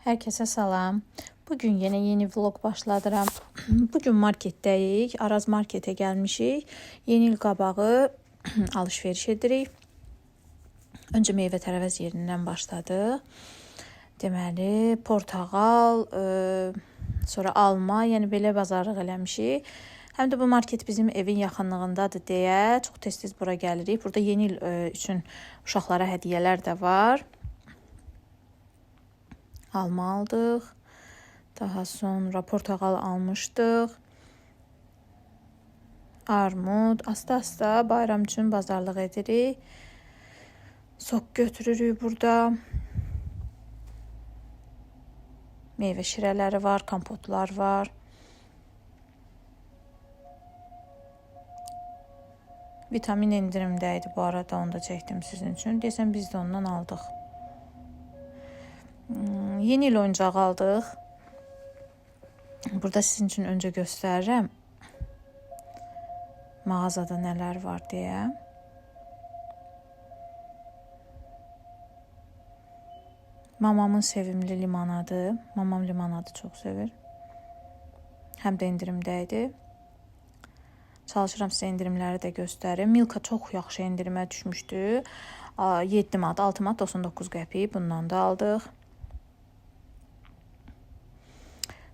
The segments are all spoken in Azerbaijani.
Herkese salam. Bugün yeni vlog başladıram. Bugün marketdəyik. Araz markete gəlmişik. Yeni il qabağı alış-veriş edirik. Öncə meyvə tərəvəz yerindən başladıq. Deməli, portağal, sonra alma, yəni belə bazarlıq eləmişik. Həm də bu market bizim evin yaxınlığındadır deyə çox tez-tez bura gəlirik. Burada yeni il üçün uşaqlara hədiyyələr də var. Alma aldıq. Daha sonra portağal almışdıq. Armud. Asta-asta bayram üçün bazarlıq edirik. Sok götürürük burada. Meyvə şirələri var, kompotlar var. Vitamin endirimdəydi bu arada, onu da çəkdim sizin üçün. Deyəsən biz də ondan aldıq. Yeni il oyuncaq aldıq. Burada sizin üçün öncə göstərirəm. Mağazada nələr var deyə. Mamamın sevimli limanadı. Mamam limanadı çox sevir. Həm də endirimdəydi. Çalışıram sizə endirimləri də göstərim. Milka çox yaxşı endirimə düşmüşdü. 7 manat, 6 manat 99 qəpik bundan da aldıq.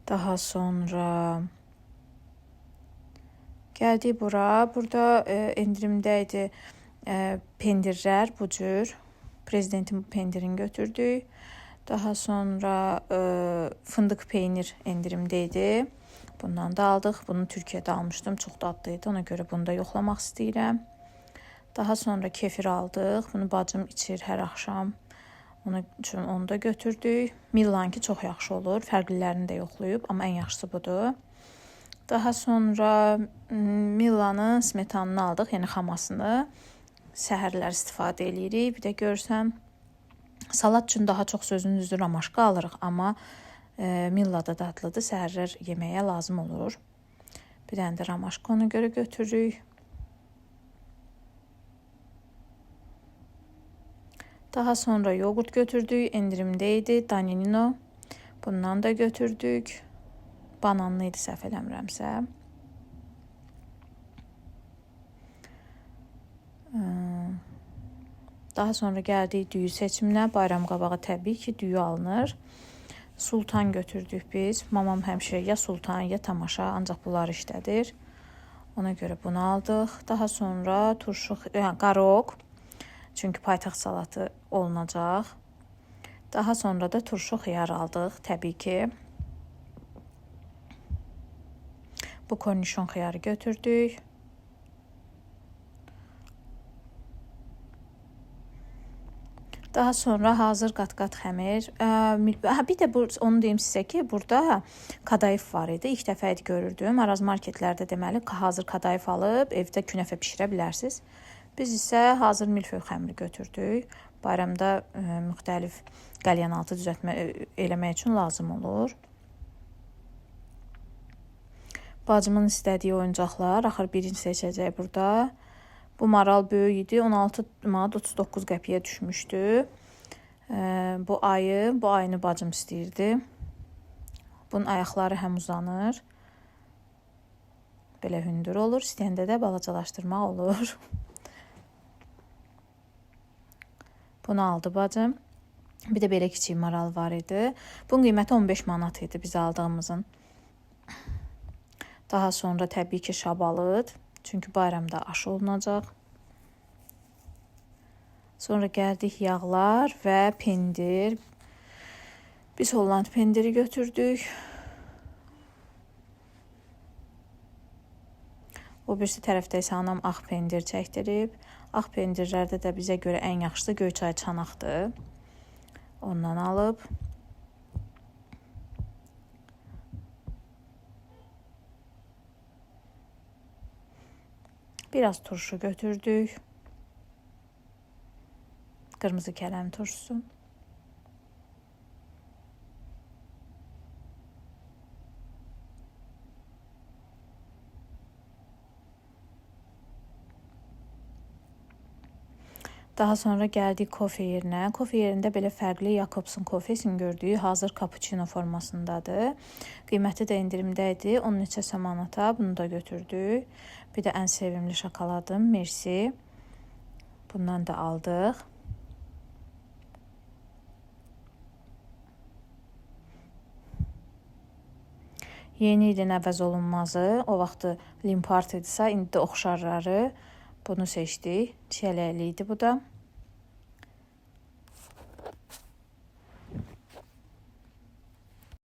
Daha sonra gəldik bura. Burada endirimdəydi pendirlər bu cür. Prezidentin pendirini götürdük. Daha sonra fındıq peynir endirimdəydi. Bundan da aldıq. Bunu Türkiyədə almışdım. Çox dadlıydı. Ona görə bunu da yoxlamaq istəyirəm. Daha sonra kefir aldıq. Bunu bacım içir hər axşam. Onun üçün onu da götürdük. Millanki çox yaxşı olur. Fərqlilərini də yoxlayıb, amma ən yaxşısı budur. Daha sonra Millanın smetanını aldıq, yəni xamasını. Səhərlər istifadə edirik. Bir də görsəm, salat üçün daha çox sözünün düzü ramaşka alırıq, amma Milla da dadlıdır. Səhərlər yeməyə lazım olur. Bir dənə də ramaşka ona görə götürürük. Daha sonra yoğurt götürdük. Endirimdəydi. Danino. Bundan da götürdük. Bananlı idi səhv eləmirəmsə. Daha sonra gəldik düyü seçiminə. Bayram qabağı təbii ki, düyü alınır. Sultan götürdük biz. Mamam həmişə ya sultan ya tamaşa, ancaq bunları işlədir. Ona görə bunu aldıq. Daha sonra turşu, qaroq. Çünki paytaxt salatı olunacaq. Daha sonra da turşu xiyar aldıq təbii ki. Bu kornişon xiyarı götürdük. Daha sonra hazır qat-qat xəmir. Bir də onu deyim sizə ki, burada kadayıf var idi. İlk dəfə idi görürdüm. Araz marketlərdə deməli hazır kadayıf alıb evdə künəfə bişirə bilərsiniz. Biz isə hazır milföy xəmiri götürdük. Bayramda müxtəlif qəlyanaltı düzəltmə eləmək üçün lazım olur. Bacımın istədiyi oyuncaqlar, axır birini seçəcək burada. Bu maral böyük idi. 16 manat 39 qəpiyə düşmüşdü. Bu ayını bacım istəyirdi. Bunun ayaqları həm uzanır. Belə hündür olur. İstəyəndə də balacalaşdırmaq olur. Bunu aldı bacım. Bir də belə kiçik maral var idi. Bunun qiyməti 15 manat idi biz aldığımızın. Daha sonra təbii ki şabalıd. Çünki bayramda aşı olunacaq. Sonra gəldik yağlar və pendir. Biz Holland pendiri götürdük. O birisi tərəfdə isə anam ağ pendir çəkdirib. Ağ pendirlərdə də bizə görə ən yaxşısı Göyçay çanaqdır. Ondan alıb. Biraz turşu götürdük. Qırmızı kələm turşusu. Daha sonra gəldik kofe yerinə. Kofe yerində belə fərqli Jacobs'un kofesini gördük. Hazır cappuccino formasındadır. Qiyməti də endirimdə idi. 10 neçə manata bunu da götürdük. Bir də ən sevimli şokoladım Merci. Bundan da aldıq. Yeni ilin əvəz olunmazı. O vaxtı Limpart idisə, indi də oxşarları. Bunu seçdik. Çiyələkli idi bu da.